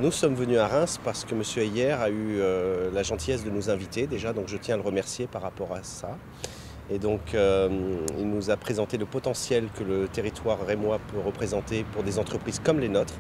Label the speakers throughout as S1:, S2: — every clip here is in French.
S1: Nous sommes venus à Reims parce que M. Heyer a eu la gentillesse de nous inviter déjà, donc je tiens à le remercier par rapport à ça. Et donc il nous a présenté le potentiel que le territoire rémois peut représenter pour des entreprises comme les nôtres,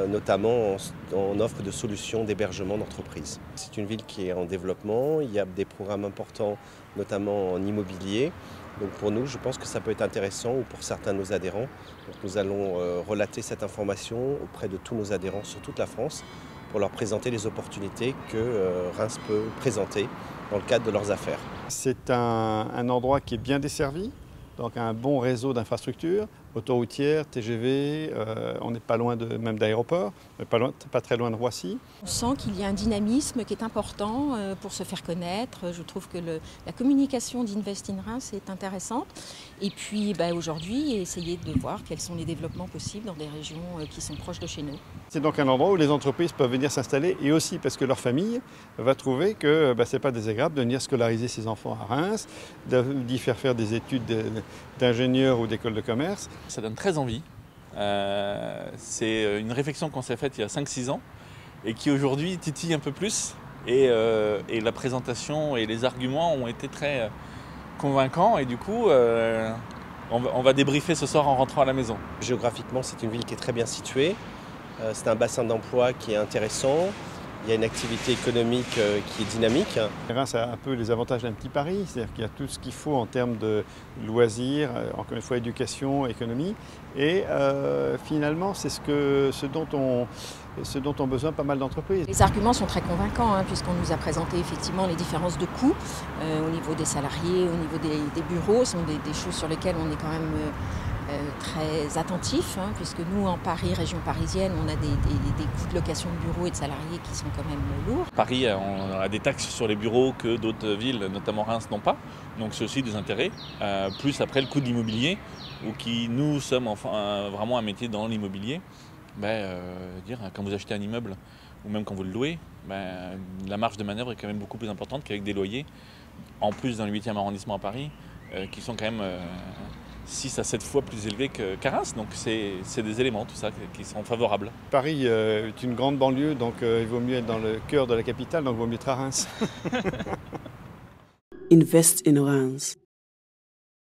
S1: notamment en offre de solutions d'hébergement d'entreprises. C'est une ville qui est en développement, il y a des programmes importants, notamment en immobilier. Donc pour nous, je pense que ça peut être intéressant, ou pour certains de nos adhérents. Donc nous allons relater cette information auprès de tous nos adhérents sur toute la France pour leur présenter les opportunités que Reims peut présenter dans le cadre de leurs affaires.
S2: C'est un endroit qui est bien desservi, donc un bon réseau d'infrastructures, autoroutières, TGV, on n'est pas loin même d'aéroport, pas très loin de Roissy.
S3: On sent qu'il y a un dynamisme qui est important pour se faire connaître. Je trouve que la communication d'Invest in Reims est intéressante. Et puis aujourd'hui, essayer de voir quels sont les développements possibles dans des régions qui sont proches de chez nous.
S2: C'est donc un endroit où les entreprises peuvent venir s'installer et aussi parce que leur famille va trouver que ce n'est pas désagréable de venir scolariser ses enfants à Reims, d'y faire des études d'ingénieur ou d'école de commerce.
S4: Ça donne très envie. C'est une réflexion qu'on s'est faite il y a 5-6 ans et qui aujourd'hui titille un peu plus. Et la présentation et les arguments ont été très convaincants et du coup on va débriefer ce soir en rentrant à la maison.
S1: Géographiquement, c'est une ville qui est très bien située. C'est un bassin d'emploi qui est intéressant. Il y a une activité économique qui est dynamique.
S2: Reims a un peu les avantages d'un petit Paris, c'est-à-dire qu'il y a tout ce qu'il faut en termes de loisirs, encore une fois éducation, économie. Et finalement, c'est ce dont ont besoin pas mal d'entreprises.
S3: Les arguments sont très convaincants puisqu'on nous a présenté effectivement les différences de coûts au niveau des salariés, au niveau des bureaux. Ce sont des choses sur lesquelles on est quand même très attentif, puisque nous en Paris, région parisienne, on a des coûts de location de bureaux et de salariés qui sont quand même lourds.
S4: Paris on a des taxes sur les bureaux que d'autres villes, notamment Reims, n'ont pas, donc c'est aussi des intérêts, plus après le coût de l'immobilier, où nous sommes vraiment un métier dans l'immobilier. Quand vous achetez un immeuble, ou même quand vous le louez, la marge de manœuvre est quand même beaucoup plus importante qu'avec des loyers, en plus dans le 8e arrondissement à Paris, qui sont quand même 6 à 7 fois plus élevés qu'à Reims, donc c'est des éléments tout ça qui sont favorables.
S2: Paris est une grande banlieue, donc il vaut mieux être dans le cœur de la capitale, donc il vaut mieux être à Reims.
S5: Invest in Reims.